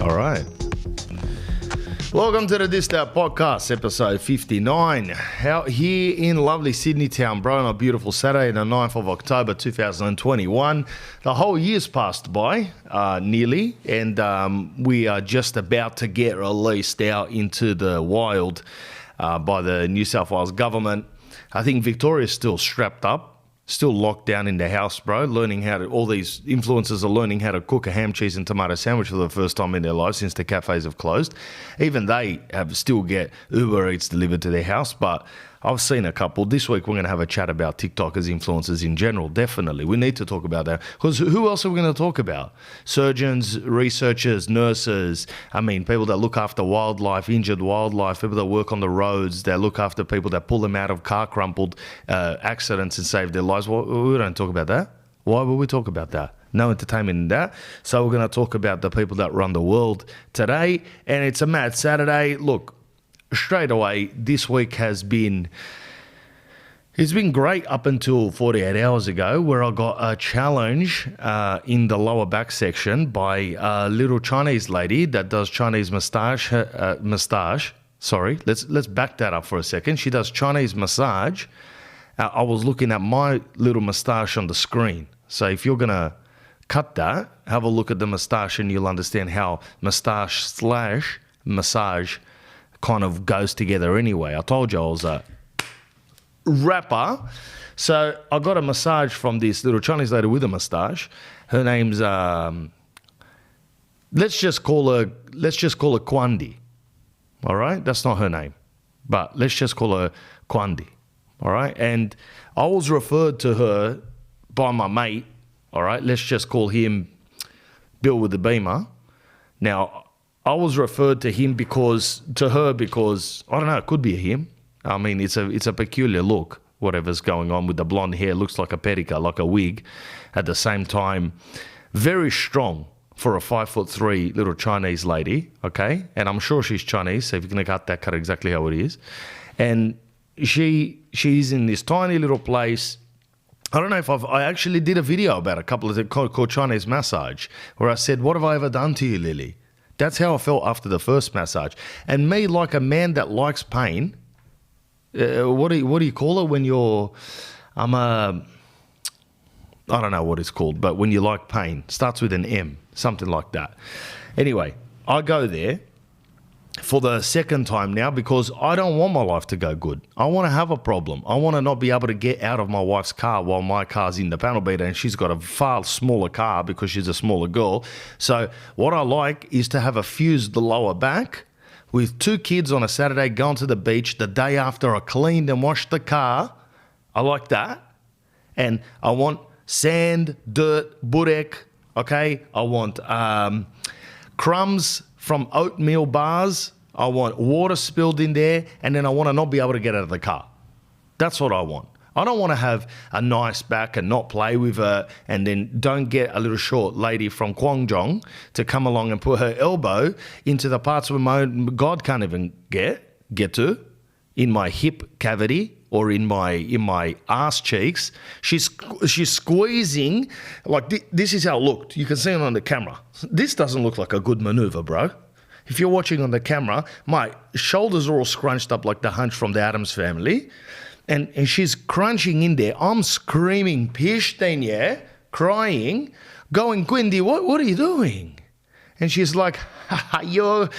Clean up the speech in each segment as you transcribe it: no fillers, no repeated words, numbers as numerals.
All right. Welcome to the Dis Dat podcast, episode 59. Out here in lovely Sydney town, bro, on a beautiful Saturday, the 9th of October 2021. The whole year's passed by, nearly, and we are just about to get released out into the wild by the New South Wales government. I think Victoria's still strapped up. Still locked down in the house, bro, all these influencers are learning how to cook a ham, cheese and tomato sandwich for the first time in their lives since the cafes have closed. Even they have still get Uber Eats delivered to their house, but I've seen a couple. This week we're going to have a chat about TikTokers, influencers in general, definitely. We need to talk about that because who else are we going to talk about? Surgeons, researchers, nurses, people that look after wildlife, injured wildlife, people that work on the roads, that look after people that pull them out of car crumpled accidents and save their lives. Well, we don't talk about that. Why would we talk about that? No entertainment in that. So we're going to talk about the people that run the world today, and it's a mad Saturday. Look, straight away, this week it's been great up until 48 hours ago, where I got a challenge in the lower back section by a little Chinese lady that does Chinese massage. Sorry, let's back that up for a second. She does Chinese massage. I was looking at my little moustache on the screen. So if you're gonna cut that, have a look at the moustache, and you'll understand how moustache/massage kind of goes together anyway. I told you I was a rapper. So I got a massage from this little Chinese lady with a moustache. Her name's let's just call her Kwandi. All right? That's not her name. But let's just call her Kwandi. All right? And I was referred to her by my mate. All right? Let's just call him Bill with the Beamer. Now, I was referred to her because I don't know, it could be a him. I mean, it's a peculiar look, whatever's going on with the blonde hair. Looks like a petticoat, like a wig. At the same time, very strong for a 5'3" little Chinese lady, okay? And I'm sure she's Chinese, so if you're going to cut exactly how it is. And she's in this tiny little place. I don't know if I actually did a video about a couple of them called Chinese Massage, where I said, what have I ever done to you, Lily? That's how I felt after the first massage. And me, like a man that likes pain, what do you call it when you're, I don't know what it's called, but when you like pain, starts with an M, something like that. Anyway, I go there for the second time now because I don't want my life to go good. I want to have a problem. I want to not be able to get out of my wife's car while my car's in the panel beater and she's got a far smaller car because she's a smaller girl. So what I like is to have a fused lower back with 2 kids on a Saturday going to the beach the day after I cleaned and washed the car. I like that. And I want sand, dirt, burek, okay? I want crumbs from oatmeal bars. I want water spilled in there, and then I want to not be able to get out of the car. That's what I want. I don't want to have a nice back and not play with her, and then don't get a little short lady from Guangzhou to come along and put her elbow into the parts where my own God can't even get to, in my hip cavity or in my ass cheeks. She's squeezing, like this is how it looked. You can see it on the camera. This doesn't look like a good maneuver, bro. If you're watching on the camera, my shoulders are all scrunched up like the hunch from the Addams Family. And she's crunching in there. I'm screaming, yeah, crying, going, Quindy, what are you doing? And she's like, you're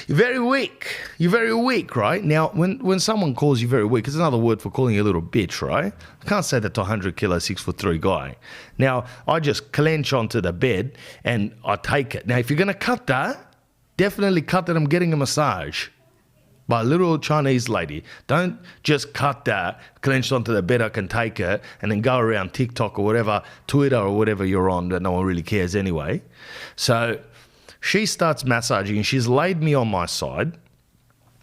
very weak. You're very weak, right? Now, when someone calls you very weak, it's another word for calling you a little bitch, right? I can't say that to a 100 kilo, 6'3" guy. Now, I just clench onto the bed and I take it. Now, if you're going to cut that, definitely cut that I'm getting a massage by a little Chinese lady. Don't just cut that, clenched onto the bed, I can take it, and then go around TikTok or whatever, Twitter or whatever you're on that no one really cares anyway. So she starts massaging and she's laid me on my side.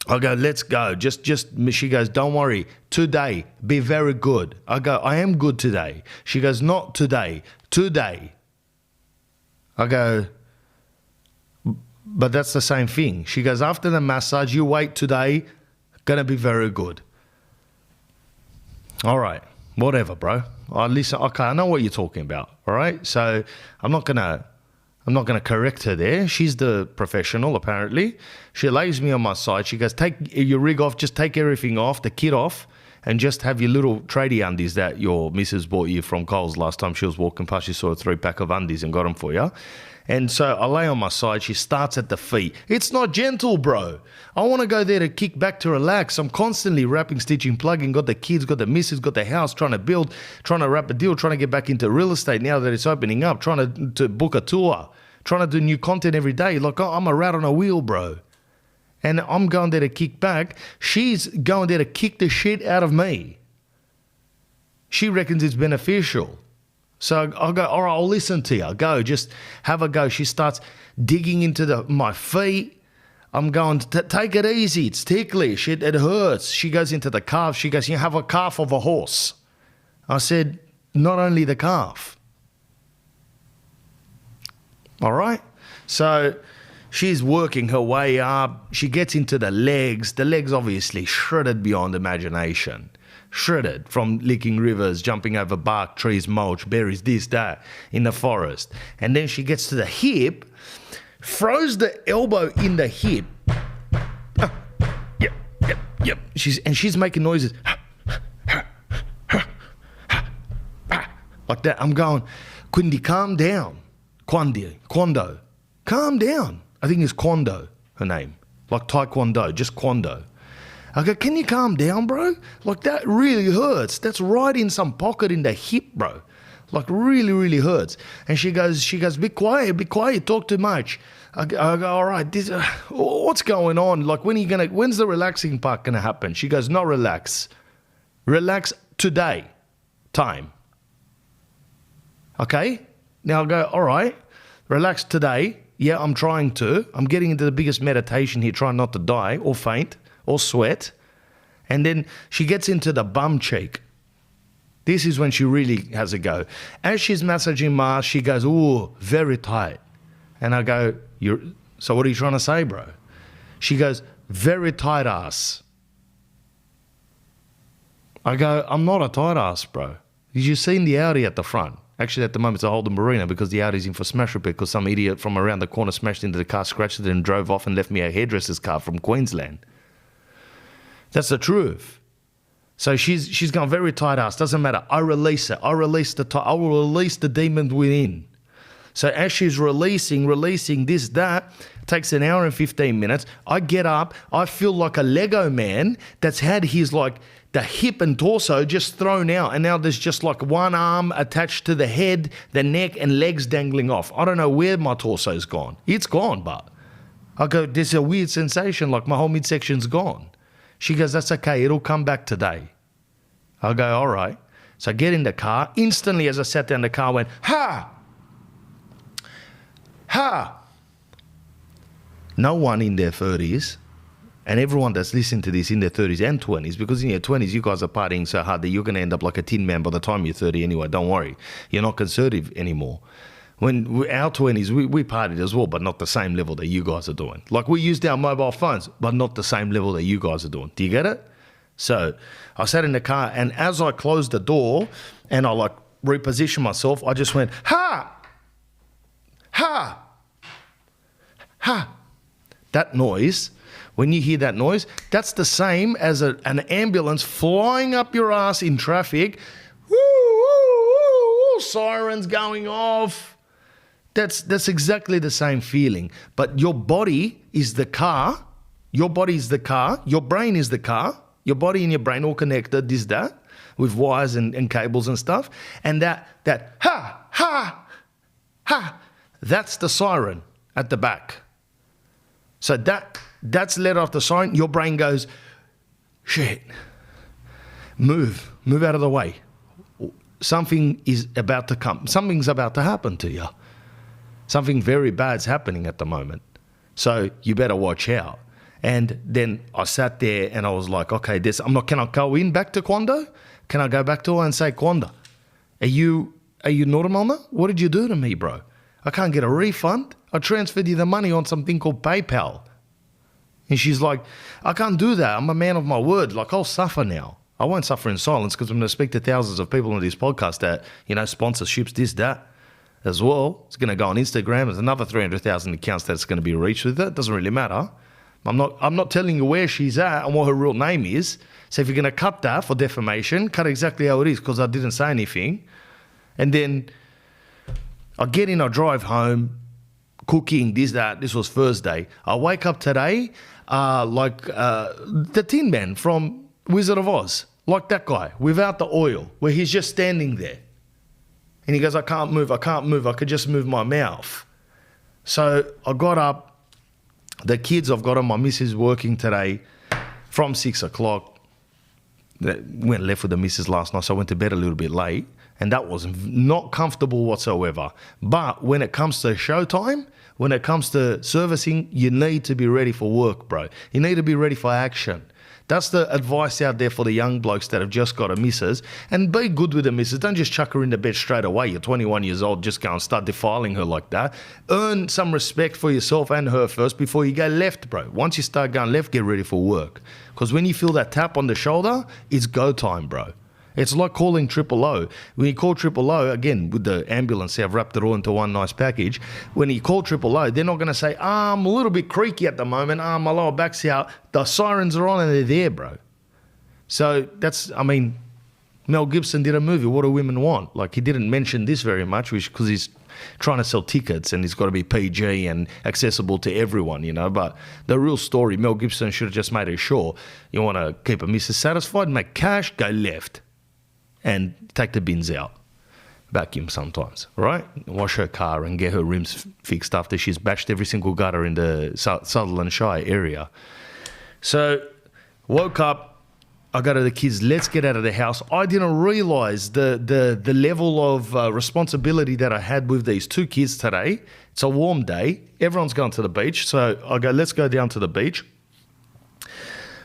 I go, let's go. She goes, don't worry. Today, be very good. I go, I am good today. She goes, not today. Today. I go, but that's the same thing. She goes, after the massage, you wait today, gonna be very good. All right, whatever, bro. I listen. Okay, I know what you're talking about. All right, so I'm not gonna I'm not going to correct her there. She's the professional, apparently. She lays me on my side. She goes, take your rig off, just take everything off, the kit off, and just have your little tradie undies that your missus bought you from Coles last time she was walking past. She saw a 3-pack of undies and got them for you. And so I lay on my side. She starts at the feet. It's not gentle, bro. I want to go there to kick back, to relax. I'm constantly wrapping, stitching, plugging. Got the kids, got the missus, got the house, trying to build, trying to wrap a deal, trying to get back into real estate now that it's opening up, trying to book a tour, trying to do new content every day. Like, I'm a rat on a wheel, bro. And I'm going there to kick back. She's going there to kick the shit out of me. She reckons it's beneficial. So I'll go, all right, I'll listen to you. Go, just have a go. She starts digging into my feet. I'm going, take it easy. It's ticklish. It hurts. She goes into the calf. She goes, you have a calf of a horse. I said, not only the calf. All right? So she's working her way up. She gets into the legs. The legs obviously shredded beyond imagination. Shredded from licking rivers, jumping over bark, trees, mulch, berries, this, that, in the forest. And then she gets to the hip, throws the elbow in the hip. Yep. She's making noises. Like that. I'm going, Quindi, calm down. Quando. Calm down. I think it's Quando, her name. Like Taekwondo, just Quando. I go, can you calm down, bro? Like, that really hurts. That's right in some pocket in the hip, bro. Like, really, really hurts. And she goes, be quiet, talk too much. I go, all right, what's going on? Like, when's the relaxing part gonna happen? She goes, no, relax. Relax today. Time. Okay? Now I go, all right, relax today. Yeah, I'm trying to. I'm getting into the biggest meditation here, trying not to die or faint or sweat. And then she gets into the bum cheek. This is when she really has a go. As she's massaging my ass, she goes, ooh, very tight. And I go, so what are you trying to say, bro? She goes, very tight ass. I go, I'm not a tight ass, bro. You've seen the Audi at the front. Actually, at the moment, it's a Holden Marina because the Audi's in for smash repair because some idiot from around the corner smashed into the car, scratched it and drove off and left me a hairdresser's car from Queensland. That's the truth. So she's gone very tight ass. Doesn't matter. I release it. I will release the demon within. So as she's releasing this, that, takes an hour and 15 minutes. I get up. I feel like a Lego man that's had his like the hip and torso just thrown out. And now there's just like one arm attached to the head, the neck and legs dangling off. I don't know where my torso's gone. It's gone, but I go, there's a weird sensation like my whole midsection's gone. She goes, that's okay. It'll come back today. I go, all right. So I get in the car. Instantly, as I sat down in the car, I went, ha! Ha! No one in their 30s, and everyone that's listening to this in their 30s and 20s, because in your 20s, you guys are partying so hard that you're going to end up like a tin man by the time you're 30 anyway. Don't worry. You're not conservative anymore. When our 20s, we partied as well, but not the same level that you guys are doing. Like, we used our mobile phones, but not the same level that you guys are doing. Do you get it? So I sat in the car, and as I closed the door and I like repositioned myself, I just went, ha! Ha! Ha! That noise, when you hear that noise, that's the same as an ambulance flying up your ass in traffic. Woo, woo, woo, woo, sirens going off. That's exactly the same feeling. But your body is the car. Your body is the car. Your brain is the car. Your body and your brain all connected, this, that, with wires and cables and stuff. And that ha, ha, ha, that's the siren at the back. So that's let off the siren. Your brain goes, shit, move out of the way. Something is about to come. Something's about to happen to you. Something very bad's happening at the moment. So you better watch out. And then I sat there and I was like, okay, can I go in back to Quando? Can I go back to her and say, Quando, are you normal now? What did you do to me, bro? I can't get a refund. I transferred you the money on something called PayPal. And she's like, I can't do that. I'm a man of my word. Like, I'll suffer now. I won't suffer in silence because I'm going to speak to thousands of people on this podcast that, sponsorships, this, that. as well. It's going to go on Instagram. There's another 300,000 accounts that's going to be reached with it. Doesn't really matter. I'm not telling you where she's at and what her real name is. So if you're going to cut that for defamation, cut exactly how it is, because I didn't say anything. And then I get in, I drive home, cooking, this, that. This was Thursday. I wake up today like the Tin Man from Wizard of Oz, like that guy, without the oil, where he's just standing there. And he goes, I can't move, I could just move my mouth. So I got up. The kids, I've got them, my missus working today from 6 o'clock. Went left with the missus last night, so I went to bed a little bit late. And that was not comfortable whatsoever. But when it comes to showtime, when it comes to servicing, you need to be ready for work, bro. You need to be ready for action. That's the advice out there for the young blokes that have just got a missus. And be good with the missus. Don't just chuck her in the bed straight away. You're 21 years old, just go and start defiling her like that. Earn some respect for yourself and her first before you go left, bro. Once you start going left, get ready for work. Because when you feel that tap on the shoulder, it's go time, bro. It's like calling Triple O. When you call Triple O, again, with the ambulance, I've wrapped it all into one nice package. When you call Triple O, they're not going to say, I'm a little bit creaky at the moment. My lower back's out. The sirens are on and they're there, bro. So that's, Mel Gibson did a movie, What Do Women Want? Like, he didn't mention this very much, because he's trying to sell tickets and he's got to be PG and accessible to everyone, But the real story, Mel Gibson should have just made it sure. You want to keep a missus satisfied, make cash, go left. And take the bins out, vacuum sometimes, right? Wash her car and get her rims fixed after she's bashed every single gutter in the Sutherland Shire area. So, woke up, I go to the kids, let's get out of the house. I didn't realise the level of responsibility that I had with these two kids today. It's a warm day, everyone's going to the beach, so I go, let's go down to the beach.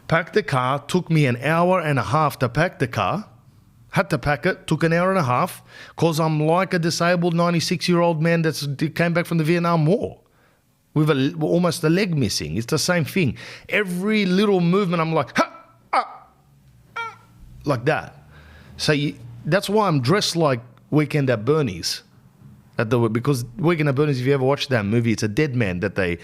Packed the car, took me an hour and a half to pack the car. Had to pack it, took an hour and a half, because I'm like a disabled 96-year-old man that came back from the Vietnam War with almost a leg missing. It's the same thing. Every little movement, I'm like, ha, ah, ah, like that. So that's why I'm dressed like Weekend at Bernie's. Because Weekend at Bernie's, if you ever watched that movie, it's a dead man that they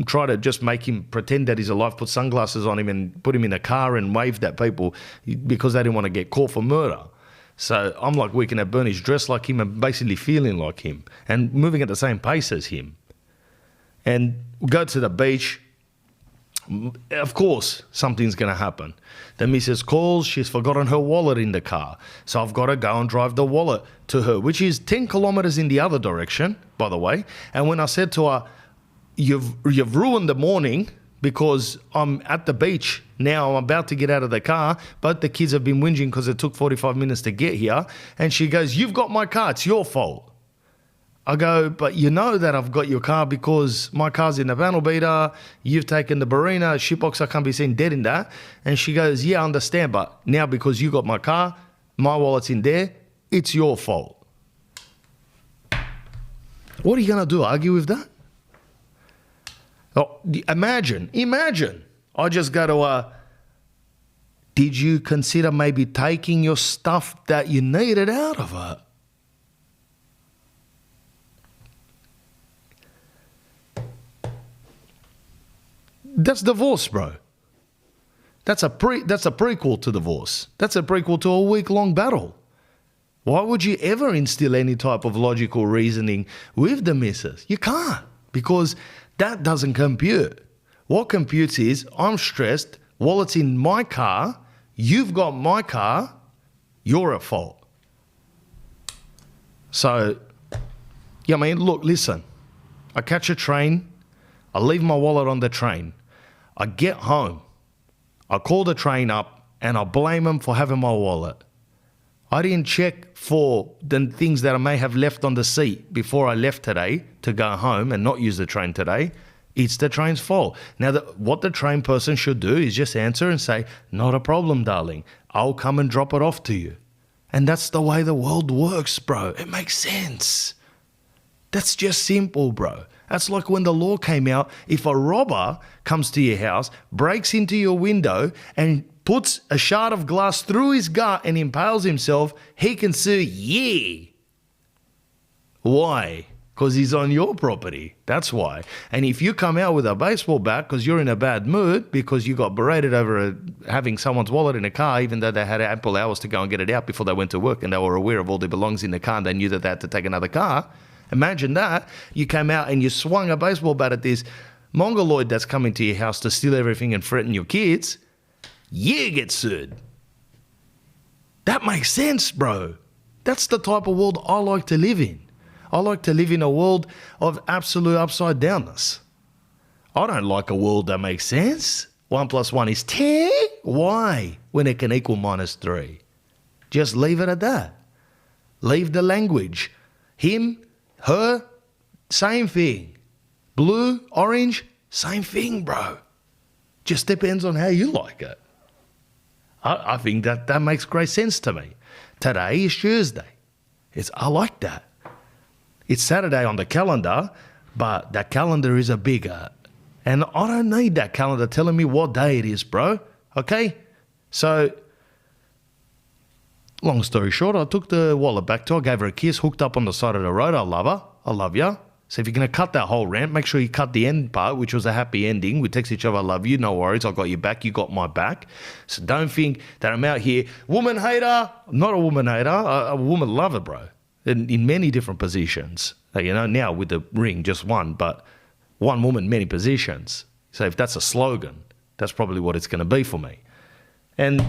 try to just make him pretend that he's alive, put sunglasses on him and put him in a car and waved at people because they didn't want to get caught for murder. So I'm like Weekend at Bernie's, dressed like him and basically feeling like him and moving at the same pace as him. And we go to the beach. Of course, something's going to happen. The missus calls, she's forgotten her wallet in the car. So I've got to go and drive the wallet to her, which is 10 kilometers in the other direction, by the way. And when I said to her, you've ruined the morning because I'm at the beach now, I'm about to get out of the car, but the kids have been whinging because it took 45 minutes to get here. And she goes, you've got my car, it's your fault. I go, but you know that I've got your car because my car's in the panel beater, you've taken the Barina, shitbox, I can't be seen dead in that. And she goes, yeah, I understand, but now because you got my car, my wallet's in there, it's your fault. What are you going to do, argue with that? Oh, imagine, I just go to did you consider maybe taking your stuff that you needed out of it? That's divorce, bro. That's a prequel to divorce. That's a prequel to a week-long battle. Why would you ever instill any type of logical reasoning with the missus? You can't, because that doesn't compute. What computes is, I'm stressed, wallet's in my car, you've got my car, you're at fault. So, look, listen. I catch a train, I leave my wallet on the train. I get home, I call the train up, and I blame them for having my wallet. I didn't check for the things that I may have left on the seat before I left today to go home and not use the train today. It's the train's fault. Now, what the train person should do is just answer and say, not a problem, darling. I'll come and drop it off to you. And that's the way the world works, bro. It makes sense. That's just simple, bro. That's like when the law came out, if a robber comes to your house, breaks into your window and puts a shard of glass through his gut and impales himself, he can sue you. Why? Because he's on your property. That's why. And if you come out with a baseball bat because you're in a bad mood because you got berated over having someone's wallet in a car, even though they had ample hours to go and get it out before they went to work and they were aware of all their belongings in the car and they knew that they had to take another car. Imagine that. You came out and you swung a baseball bat at this mongoloid that's coming to your house to steal everything and threaten your kids. You get sued. That makes sense, bro. That's the type of world I like to live in. I like to live in a world of absolute upside downness. I don't like a world that makes sense. 1 + 1 is 10. Why? When it can equal -3. Just leave it at that. Leave the language. Him, her, same thing. Blue, orange, same thing, bro. Just depends on how you like it. I think that makes great sense to me. Today is Tuesday. I like that. It's Saturday on the calendar, but that calendar is a bigger. And I don't need that calendar telling me what day it is, bro. Okay? So, long story short, I took the wallet back to her, gave her a kiss, hooked up on the side of the road. I love her. I love you. So if you're going to cut that whole rant, make sure you cut the end part, which was a happy ending. We text each other, I love you, no worries, I got your back, you got my back. So don't think that I'm out here, woman hater. I'm not a woman hater, a woman lover, bro. In many different positions. Now with the ring, just one, but one woman, many positions. So if that's a slogan, that's probably what it's going to be for me. And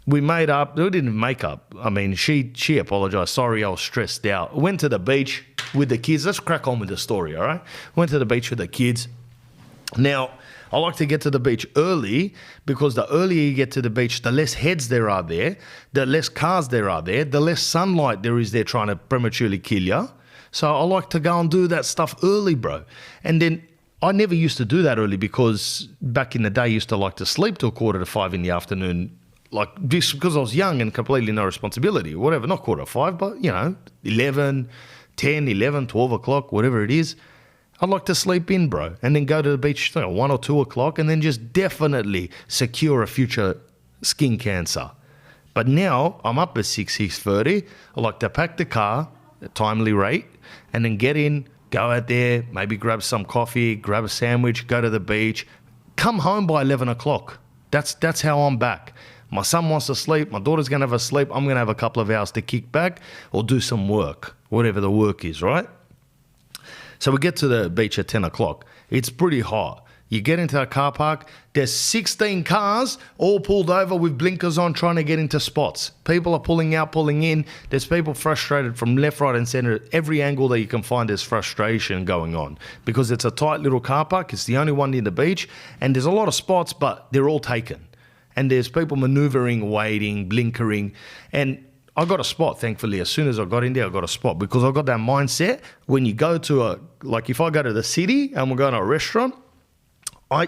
we made up. We didn't make up. I mean, she apologized. Sorry, I was stressed out. Went to the beach with the kids. Let's crack on with the story, all right? Went to the beach with the kids. Now, I like to get to the beach early because the earlier you get to the beach, the less heads there are there, the less cars there are there, the less sunlight there is there trying to prematurely kill you. So I like to go and do that stuff early, bro. And then I never used to do that early because back in the day I used to like to sleep till 4:45 in the afternoon, like just because I was young and completely no responsibility or whatever, not 4:45, but 11, 10, 11, 12 o'clock, whatever it is. I'd like to sleep in, bro, and then go to the beach 1 or 2 o'clock and then just definitely secure a future skin cancer. But now I'm up at 6:30. I like to pack the car at a timely rate and then get in, go out there, maybe grab some coffee, grab a sandwich, go to the beach, come home by 11 o'clock. That's how I'm back. My son wants to sleep. My daughter's going to have a sleep. I'm going to have a couple of hours to kick back or do some work, whatever the work is, right? So we get to the beach at 10 o'clock. It's pretty hot. You get into a car park, there's 16 cars all pulled over with blinkers on trying to get into spots. People are pulling out, pulling in. There's people frustrated from left, right and centre. Every angle that you can find there's frustration going on because it's a tight little car park. It's the only one near the beach and there's a lot of spots, but they're all taken. And there's people manoeuvring, waiting, blinkering. And I got a spot, thankfully. As soon as I got in there, I got a spot because I got that mindset when you go to if I go to the city and we're going to a restaurant,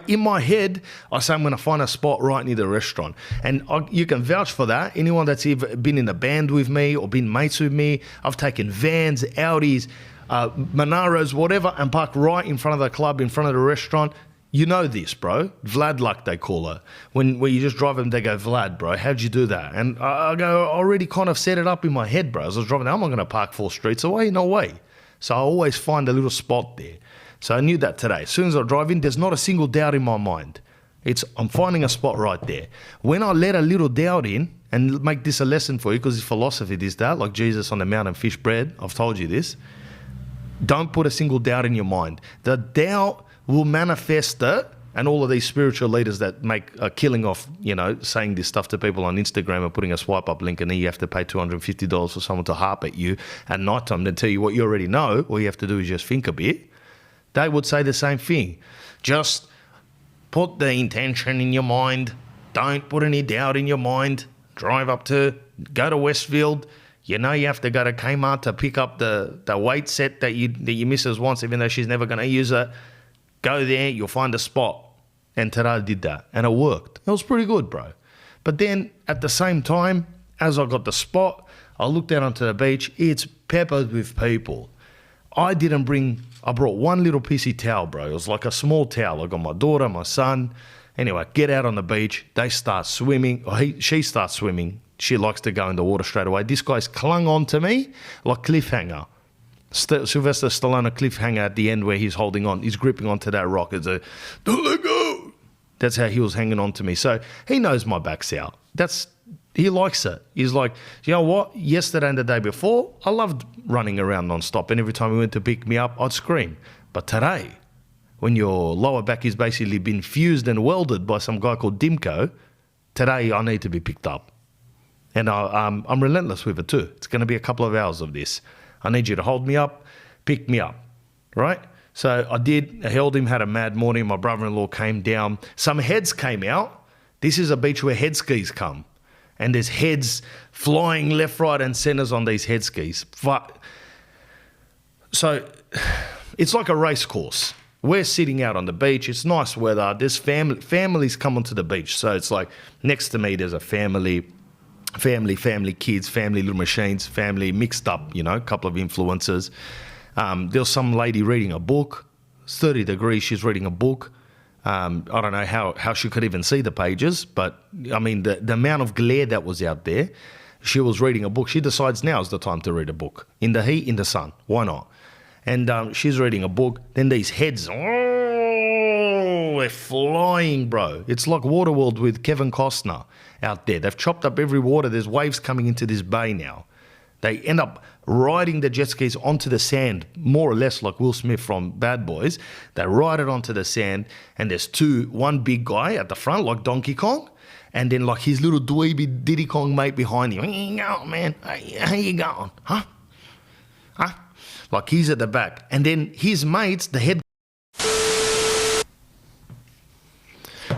in my head, I say I'm going to find a spot right near the restaurant. And you can vouch for that. Anyone that's either been in the band with me or been mates with me, I've taken vans, Audis, Monaros, whatever, and parked right in front of the club, in front of the restaurant. You know this, bro. Vlad luck, they call her. When you just drive them, they go, Vlad, bro, how'd you do that? And I go, I already kind of set it up in my head, bro. As I was driving, I'm not going to park 4 streets away, no way. So I always find a little spot there. So I knew that today. As soon as I drive in, there's not a single doubt in my mind. I'm finding a spot right there. When I let a little doubt in, and make this a lesson for you, because it's philosophy, this doubt, like Jesus on the mountain, fish bread, I've told you this. Don't put a single doubt in your mind. The doubt will manifest it, and all of these spiritual leaders that make a killing off, saying this stuff to people on Instagram and putting a swipe up link and then you have to pay $250 for someone to harp at you at night time and tell you what you already know. All you have to do is just think a bit. They would say the same thing. Just put the intention in your mind. Don't put any doubt in your mind. Go to Westfield. You have to go to Kmart to pick up the weight set that your missus wants, even though she's never going to use it. Go there, you'll find a spot. And today I did that, and it worked. It was pretty good, bro. But then, at the same time, as I got the spot, I looked out onto the beach. It's peppered with people. I brought one little pissy towel, bro. It was like a small towel. I got my daughter, my son. Anyway, get out on the beach. They start swimming. She starts swimming. She likes to go in the water straight away. This guy's clung on to me like cliffhanger. Sylvester Stallone, a cliffhanger at the end where he's holding on. He's gripping onto that rock. It's a, don't let go. That's how he was hanging on to me. So he knows my back's out. He likes it. He's like, you know what? Yesterday and the day before, I loved running around nonstop. And every time he went to pick me up, I'd scream. But today, when your lower back is basically been fused and welded by some guy called Dimko, today I need to be picked up. And I'm relentless with it too. It's going to be a couple of hours of this. I need you to hold me up, pick me up, right? So I did. I held him, had a mad morning. My brother-in-law came down. Some heads came out. This is a beach where Jetskis come. And there's heads flying left, right, and centers on these Jetskis. So it's like a race course. We're sitting out on the beach. It's nice weather. There's families come onto the beach. So it's like next to me there's a family, kids, family little machines, family mixed up, a couple of influencers. There's some lady reading a book. It's 30 degrees, she's reading a book. I don't know how she could even see the pages, but I mean, the amount of glare that was out there, she was reading a book. She decides now is the time to read a book. In the heat, in the sun, why not? And she's reading a book. Then these heads, they're flying, bro. It's like Waterworld with Kevin Costner out there. They've chopped up every water. There's waves coming into this bay now. They end up riding the jet skis onto the sand, more or less like Will Smith from Bad Boys. They ride it onto the sand, and there's one big guy at the front, like Donkey Kong, and then like his little dweeby Diddy Kong mate behind him. How you going, man? How you going? Huh? Like he's at the back. And then his mates, the head.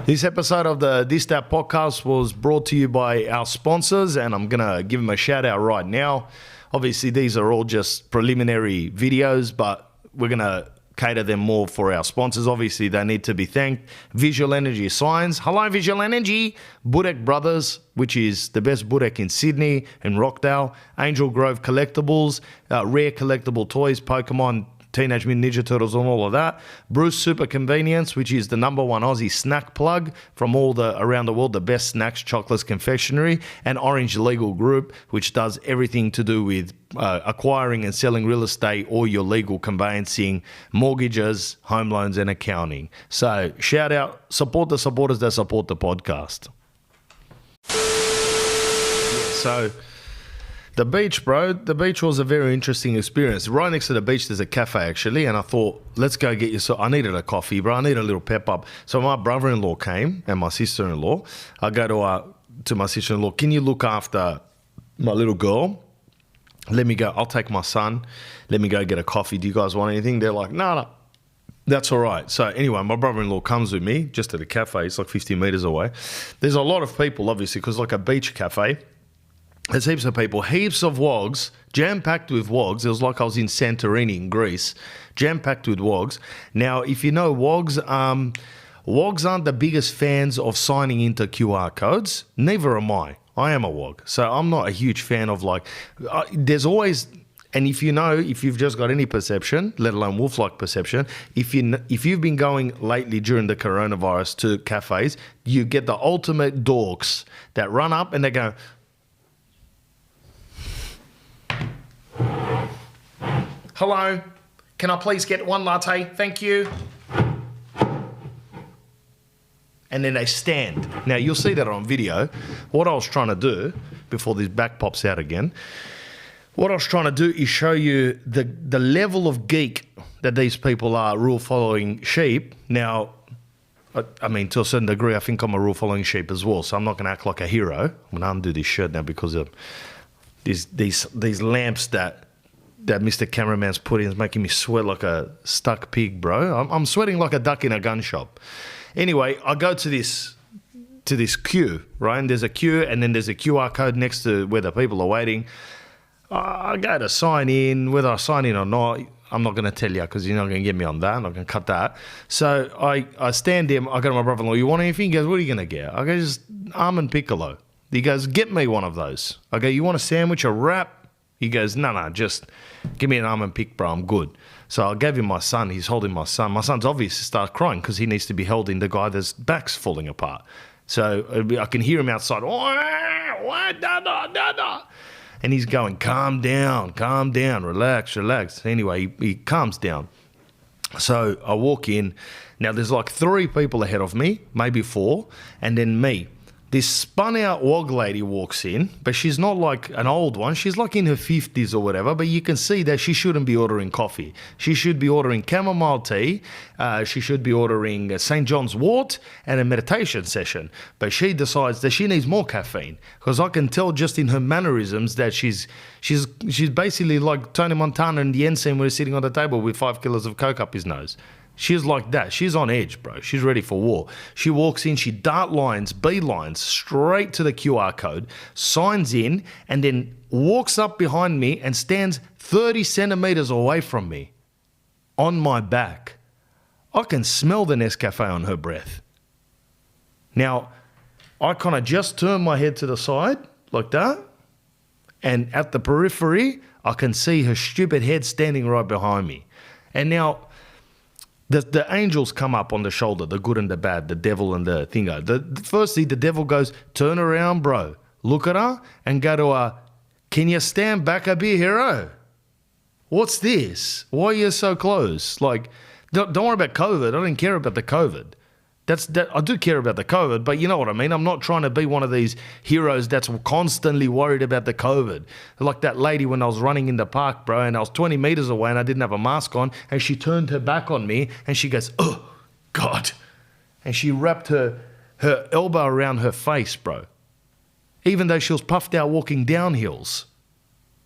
This episode of the Dis Dat podcast was brought to you by our sponsors, and I'm going to give them a shout out right now. Obviously, these are all just preliminary videos, but we're going to cater them more for our sponsors. Obviously, they need to be thanked. Visual Energy Signs. Hello, Visual Energy. Burek Brothers, which is the best burek in Sydney and Rockdale. Angel Grove Collectibles, rare collectible toys, Pokemon, Teenage Mutant Ninja Turtles and all of that. Bruce Super Convenience, which is the #1 Aussie snack plug from around the world, the best snacks, chocolates, confectionery. And Orange Legal Group, which does everything to do with acquiring and selling real estate or your legal conveyancing, mortgages, home loans and accounting. So shout out, support the supporters that support the podcast. So the beach, bro. The beach was a very interesting experience. Right next to the beach, there's a cafe, actually, and I thought, let's go get you. So I needed a coffee, bro. I need a little pep up. So my brother-in-law came and my sister-in-law. I go to my sister-in-law, can you look after my little girl? Let me go. I'll take my son. Let me go get a coffee. Do you guys want anything? They're like, no. That's all right. So anyway, my brother-in-law comes with me just to the cafe. It's like 50 meters away. There's a lot of people, obviously, because like a beach cafe. There's heaps of people, heaps of wogs, jam-packed with wogs. It was like I was in Santorini in Greece, jam-packed with wogs. Now, if you know wogs, wogs aren't the biggest fans of signing into QR codes. Neither am I. I am a wog. So I'm not a huge fan of there's always, and if you've just got any perception, let alone wolf-like perception, if you've been going lately during the coronavirus to cafes, you get the ultimate dorks that run up and they go, hello, can I please get one latte? Thank you. And then they stand. Now, you'll see that on video. What I was trying to do, before this back pops out again, what I was trying to do is show you the level of geek that these people are rule-following sheep. Now, I mean, to a certain degree, I think I'm a rule-following sheep as well, so I'm not going to act like a hero. I'm going to undo this shirt now because of these lamps that Mr. Cameraman's put in is making me sweat like a stuck pig, bro. I'm sweating like a duck in a gun shop. Anyway, I go to this queue, right? And there's a queue, and then there's a QR code next to where the people are waiting. I go to sign in. Whether I sign in or not, I'm not going to tell you because you're not going to get me on that. I'm not going to cut that. So I stand there. I go to my brother-in-law. You want anything? He goes, what are you going to get? I go, just almond piccolo. He goes, get me one of those. I go, you want a sandwich, a wrap? He goes, no, just give me an almond pick, bro, I'm good. So I gave him my son. He's holding my son. My son's obviously started crying because he needs to be holding the guy that's back's falling apart. So I can hear him outside. What? Dada. And he's going, calm down, relax. Anyway, he calms down. So I walk in. Now there's like 3 people ahead of me, maybe 4, and then me. This spun out wog lady walks in, but she's not like an old one. She's like in her 50s or whatever, but you can see that she shouldn't be ordering coffee. She should be ordering chamomile tea. She should be ordering St. John's wort and a meditation session. But she decides that she needs more caffeine, because I can tell just in her mannerisms that she's basically like Tony Montana and the ensign when he's sitting on the table with 5 kilos of coke up his nose. She's like that. She's on edge, bro. She's ready for war. She walks in, she dart lines, beelines, straight to the QR code, signs in, and then walks up behind me and stands 30 centimeters away from me, on my back. I can smell the Nescafe on her breath. Now, I kind of just turn my head to the side, like that, and at the periphery, I can see her stupid head standing right behind me. And now, the angels come up on the shoulder, the good and the bad, the devil and the thingo. Firstly, the devil goes, turn around, bro. Look at her and go to her, can you stand back a bit, hero? What's this? Why are you so close? Like, don't worry about COVID. I don't care about the COVID. I do care about the COVID, but you know what I mean? I'm not trying to be one of these heroes that's constantly worried about the COVID. Like that lady when I was running in the park, bro, and I was 20 meters away and I didn't have a mask on, and she turned her back on me and she goes, oh, God. And she wrapped her elbow around her face, bro. Even though she was puffed out walking down hills.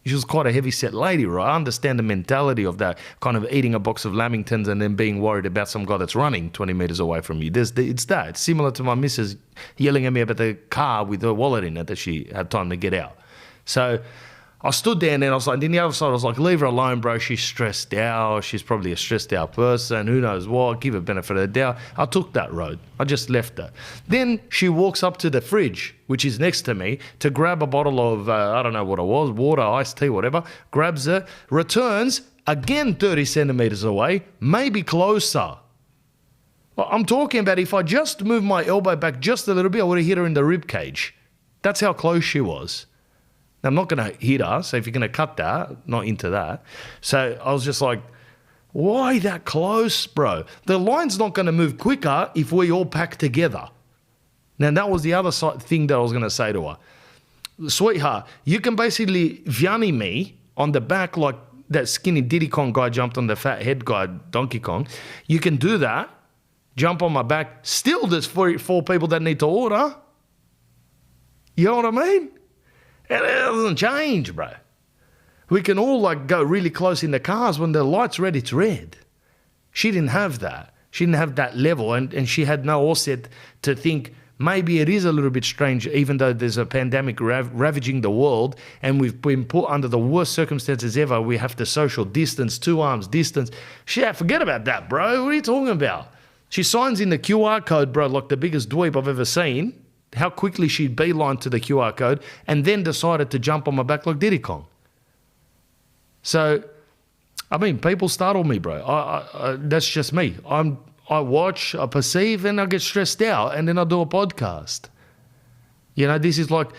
She was quite a heavy-set lady, right? I understand the mentality of that, kind of eating a box of Lamingtons and then being worried about some guy that's running 20 meters away from you. It's that. It's similar to my missus yelling at me about the car with her wallet in it that she had time to get out. So I stood there and then I was like, then the other side, I was like, leave her alone, bro. She's stressed out. She's probably a stressed out person. Who knows what? Give her benefit of the doubt. I took that road. I just left her. Then she walks up to the fridge, which is next to me, to grab a bottle of, I don't know what it was, water, iced tea, whatever, grabs it, returns, again 30 centimeters away, maybe closer. Well, I'm talking about if I just moved my elbow back just a little bit, I would have hit her in the rib cage. That's how close she was. Now, I'm not going to hit her, so if you're going to cut that, not into that. So I was just like, why that close, bro? The line's not going to move quicker if we all pack together. Now, that was the other thing that I was going to say to her. Sweetheart, you can basically Vianney me on the back like that skinny Diddy Kong guy jumped on the fat head guy, Donkey Kong. You can do that, jump on my back. Still, there's 4 people that need to order. You know what I mean? And it doesn't change, bro. We can all like go really close in the cars when the light's red, it's red. She didn't have that. She didn't have that level, and she had no offset to think maybe it is a little bit strange, even though there's a pandemic ravaging the world and we've been put under the worst circumstances ever. We have to social distance, 2 arms distance. Shit, forget about that, bro. What are you talking about? She signs in the QR code, bro, like the biggest dweeb I've ever seen. How quickly she beelined to the QR code and then decided to jump on my back like Diddy Kong. So, I mean, people startle me, bro. That's just me. I watch, I perceive, and I get stressed out, and then I do a podcast. You know, this is like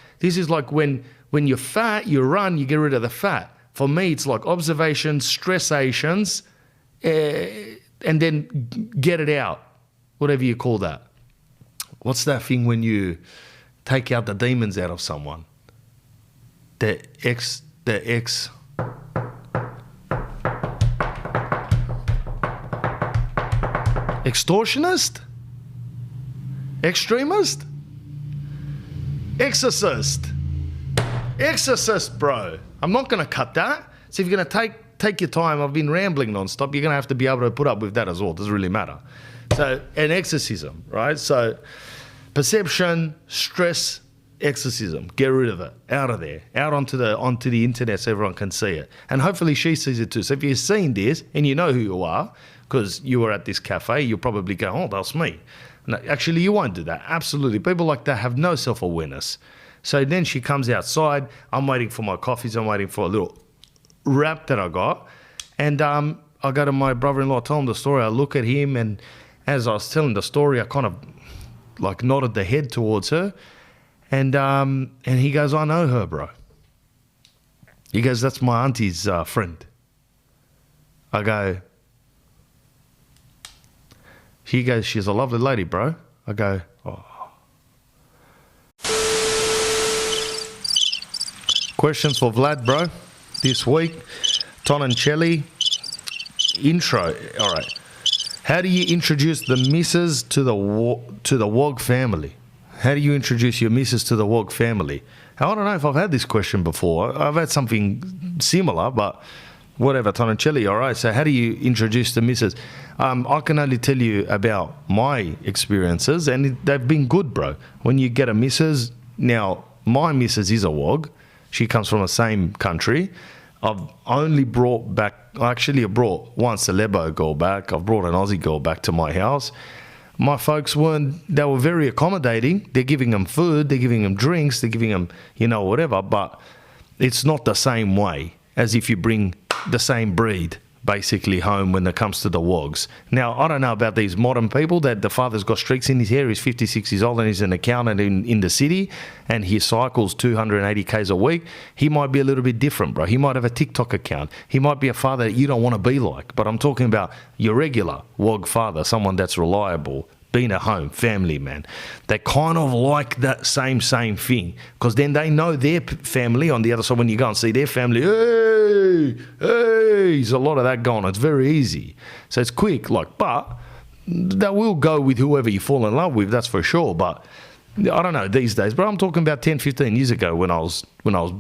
when you're fat, you run, you get rid of the fat. For me, it's like observations, stressations, and then get it out, whatever you call that. What's that thing when you take out the demons out of someone? The extortionist? Extremist? Exorcist. Exorcist, bro. I'm not going to cut that. So if you're going to take your time, I've been rambling nonstop, you're going to have to be able to put up with that as well. It doesn't really matter. So an exorcism, right? So perception, stress, exorcism. Get rid of it. Out of there. Out onto the internet so everyone can see it. And hopefully she sees it too. So if you've seen this and you know who you are, because you were at this cafe, you'll probably go, oh, that's me. No, actually, you won't do that. Absolutely. People like that have no self-awareness. So then she comes outside. I'm waiting for my coffees. I'm waiting for a little wrap that I got. And I go to my brother-in-law, tell him the story. I look at him, and as I was telling the story, I kind of like nodded the head towards her. And he goes, I know her, bro. He goes, that's my auntie's friend. I go, he goes, she's a lovely lady, bro. I go, oh. Questions for Vlad, bro, this week. Ton and Chelly. Intro. All right. How do you introduce the missus to the Wog family? How do you introduce your missus to the Wog family? I don't know if I've had this question before. I've had something similar, but whatever, Ton and Chelly. All right. So how do you introduce the missus? I can only tell you about my experiences, and they've been good, bro. When you get a missus, now my missus is a Wog. She comes from the same country. I've only brought back, actually I brought once a Lebo girl back. I've brought an Aussie girl back to my house. My folks they were very accommodating. They're giving them food, they're giving them drinks, they're giving them, whatever, but it's not the same way as if you bring the same breed basically home when it comes to the Wogs. Now, I don't know about these modern people that the father's got streaks in his hair, he's 56 years old and he's an accountant in the city and he cycles 280 Ks a week. He might be a little bit different, bro. He might have a TikTok account. He might be a father that you don't want to be like, but I'm talking about your regular Wog father, someone that's reliable, being at home, family, man. They kind of like that same thing because then they know their family on the other side. When you go and see their family, hey, there's a lot of that going on. It's very easy. So it's quick, but that will go with whoever you fall in love with, that's for sure. But I don't know these days, but I'm talking about 10, 15 years ago when I was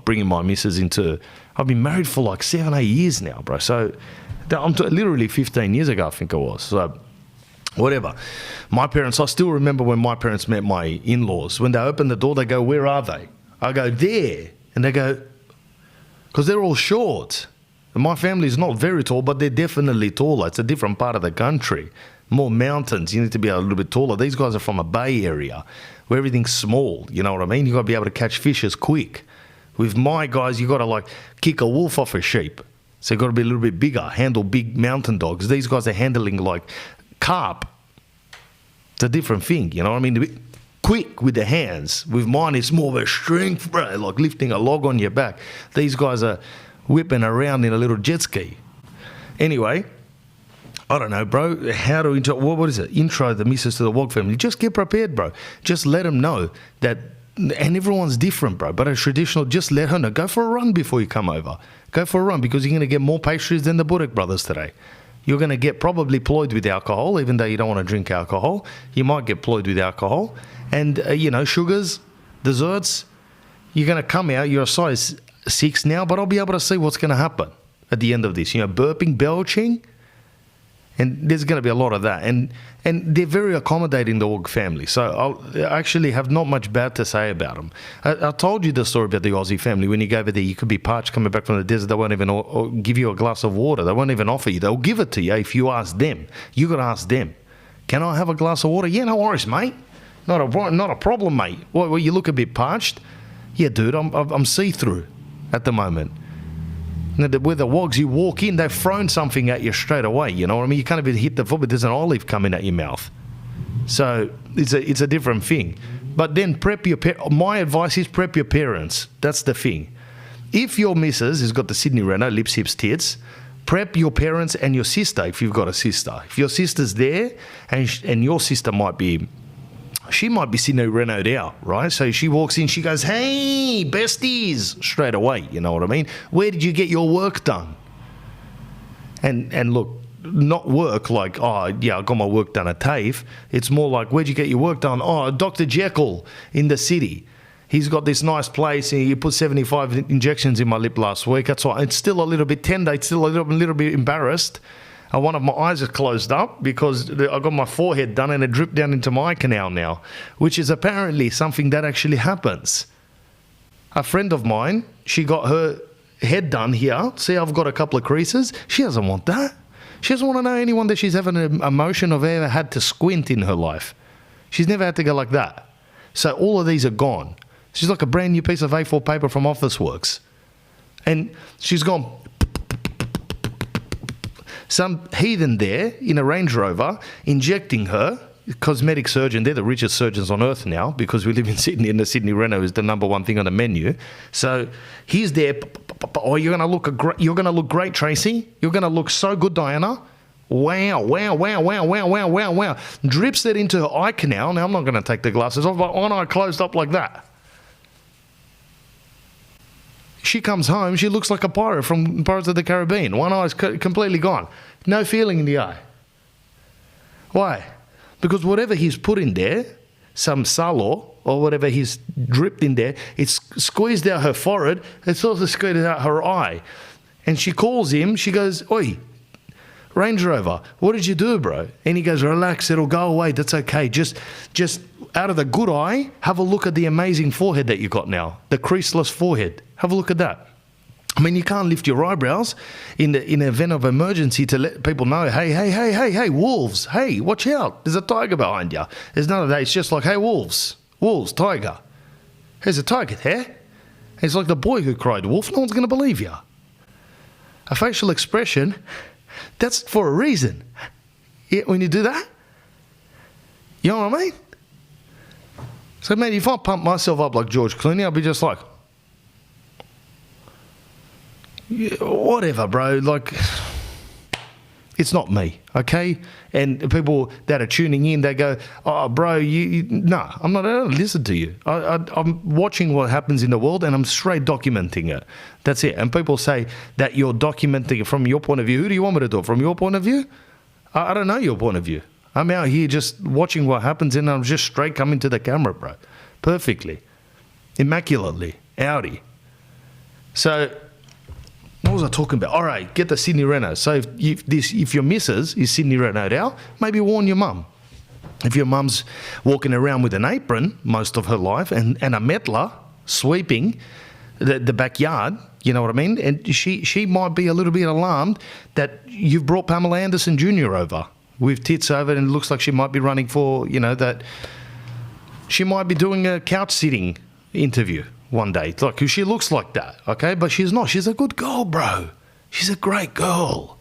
bringing my missus into, I've been married for like 7, 8 years now, bro. So I'm literally 15 years ago, I think it was. So whatever. My parents, I still remember when my parents met my in-laws. When they opened the door, they go, where are they? I go, there. And they go, because they're all short. And my family's not very tall, but they're definitely taller. It's a different part of the country. More mountains. You need to be a little bit taller. These guys are from a bay area where everything's small. You know what I mean? You got to be able to catch fishes quick. With my guys, you got to kick a wolf off a sheep. So you got to be a little bit bigger, handle big mountain dogs. These guys are handling carp. It's a different thing, you know what I mean? To be quick with the hands. With mine, it's more of a strength, bro, like lifting a log on your back. These guys are whipping around in a little jet ski. Anyway, I don't know, bro. How to what is it? Intro the missus to the Wog family. Just get prepared, bro. Just let them know that, and everyone's different, bro. But a traditional, just let her know. Go for a run before you come over. Go for a run because you're going to get more pastries than the Burek brothers today. You're going to get probably ployed with alcohol, even though you don't want to drink alcohol. You might get ployed with alcohol. And, sugars, desserts. You're going to come out. You're a size 6 now, but I'll be able to see what's going to happen at the end of this. Burping, belching. And there's going to be a lot of that. And they're very accommodating, the Wog family. So I actually have not much bad to say about them. I told you the story about the Aussie family. When you go over there, you could be parched coming back from the desert. They won't even give you a glass of water. They won't even offer you. They'll give it to you if you ask them. You got to ask them. Can I have a glass of water? Yeah, no worries, mate. Not a problem, mate. Well, you look a bit parched. Yeah, dude, I'm see-through at the moment. With the Wogs, you walk in, they've thrown something at you straight away, you know what I mean? You can't even hit the foot, but there's an olive coming at your mouth. So it's a different thing. But then my advice is prep your parents. That's the thing. If your missus has got the Sydney Reno, lips, hips, tits, prep your parents and your sister if you've got a sister. If your sister's there and your sister might be Sydney Reno'd out, right? So she walks in, she goes, hey, besties, straight away, you know what I mean? Where did you get your work done? And look, not work like, oh, yeah, I got my work done at TAFE. It's more like, where'd you get your work done? Oh, Dr. Jekyll in the city. He's got this nice place. He put 75 injections in my lip last week. That's why it's still a little bit tender. It's still a little bit embarrassed. One of my eyes is closed up because I got my forehead done and it dripped down into my eye canal now, which is apparently something that actually happens. A friend of mine, she got her head done here. See, I've got a couple of creases. She doesn't want that. She doesn't want to know anyone that she's having an emotion of ever had to squint in her life. She's never had to go like that. So all of these are gone. She's like a brand new piece of A4 paper from Officeworks. And she's gone. Some heathen there in a Range Rover injecting her cosmetic surgeon. They're the richest surgeons on earth now because we live in Sydney and the Sydney Reno is the number one thing on the menu. So he's there. Oh, you're going to look great, Tracy. You're going to look so good, Diana. Wow, wow, wow, wow, wow, wow, wow, wow. Drips it into her eye canal. Now, I'm not going to take the glasses off, but one eye closed up like that. She comes home, she looks like a pirate from Pirates of the Caribbean. One eye's completely gone. No feeling in the eye. Why? Because whatever he's put in there, some salo or whatever he's dripped in there, it's squeezed out her forehead, it's also squeezed out her eye. And she calls him, she goes, "Oi, Range Rover, what did you do, bro?" And he goes, "Relax, it'll go away, that's okay. Just out of the good eye, have a look at the amazing forehead that you got now, the creaseless forehead. Have a look at that." I mean, you can't lift your eyebrows in the event of emergency to let people know, hey, wolves, hey, watch out, there's a tiger behind you. There's none of that. It's just like, hey, wolves, tiger. There's a tiger there. It's like the boy who cried wolf. No one's going to believe you. A facial expression, that's for a reason. Yeah, when you do that, you know what I mean? So, man, if I pump myself up like George Clooney, I'll be just like, yeah, whatever, bro. Like, it's not me, okay? And people that are tuning in, they go, "Oh, bro, no, I'm not going to listen to you. I'm watching what happens in the world and I'm straight documenting it. That's it." And people say that you're documenting it from your point of view. Who do you want me to do it from? Your point of view? I don't know your point of view. I'm out here just watching what happens and I'm just straight coming to the camera, bro. Perfectly. Immaculately. Audi. So, what was I talking about? All right, get the Sydney Reno. So if your missus is Sydney Reno'd out, maybe warn your mum. If your mum's walking around with an apron most of her life and a metler sweeping the backyard, you know what I mean? And she might be a little bit alarmed that you've brought Pamela Anderson Jr. over with tits over and it looks like she might be running for, that she might be doing a couch sitting interview one day. Like, she looks like that, okay? But she's not. She's a good girl, bro. She's a great girl.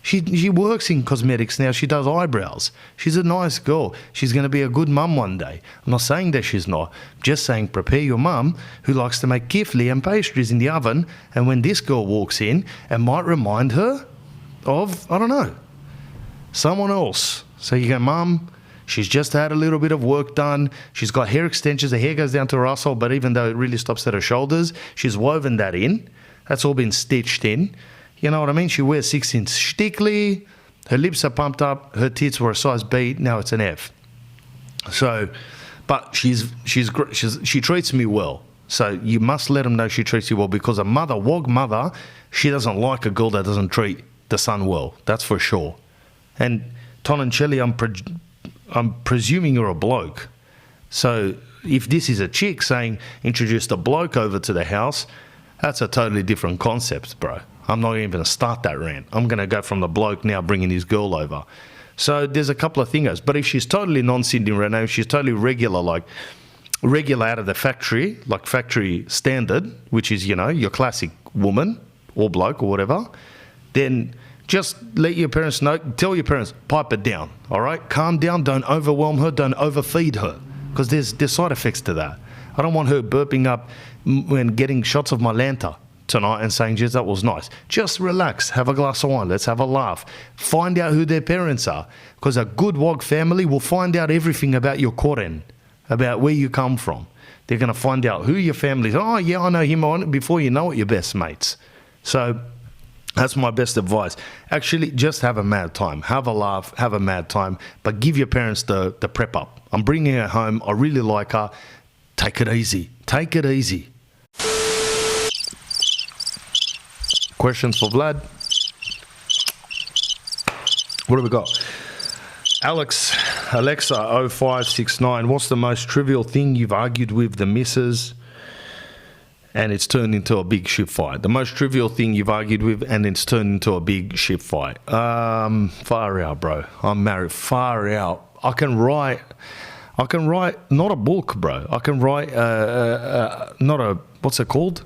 She works in cosmetics now. She does eyebrows. She's a nice girl. She's going to be a good mum one day. I'm not saying that she's not. I'm just saying prepare your mum who likes to make kifli and pastries in the oven, and when this girl walks in, it might remind her of, I don't know, someone else. So you go, "Mum, she's just had a little bit of work done. She's got hair extensions. The hair goes down to her asshole, but even though it really stops at her shoulders, she's woven that in. That's all been stitched in. You know what I mean? She wears 6-inch stickly. Her lips are pumped up. Her tits were a size B. Now it's an F. So, but she treats me well. So you must let them know she treats you well, because a wog mother, she doesn't like a girl that doesn't treat the son well. That's for sure. And Ton and Shelly, I'm presuming you're a bloke. So if this is a chick saying, introduce the bloke over to the house, that's a totally different concept, bro. I'm not even going to start that rant. I'm going to go from the bloke now bringing his girl over. So there's a couple of things. But if she's totally non-Sydney Reno, she's totally regular out of the factory, like factory standard, which is, your classic woman or bloke or whatever, then just let your parents know, tell your parents, pipe it down, all right? Calm down, don't overwhelm her, don't overfeed her, because there's side effects to that. I don't want her burping up when getting shots of my Lanta tonight and saying, "Geez, that was nice." Just relax, have a glass of wine, let's have a laugh. Find out who their parents are, because a good wog family will find out everything about your koren, about where you come from. They're going to find out who your family is. "Oh, yeah, I know him." Before you know it, you're best mates. So that's my best advice. Actually, just have a mad time. Have a laugh, have a mad time, but give your parents the prep up. I'm bringing her home. I really like her. Take it easy. Take it easy. Questions for Vlad? What do we got? Alexa 0569. What's the most trivial thing you've argued with the missus and it's turned into a big shit fight? The most trivial thing you've argued with and it's turned into a big shit fight. Far out, bro. I'm married. Far out. I can write not a book, bro. I can write what's it called?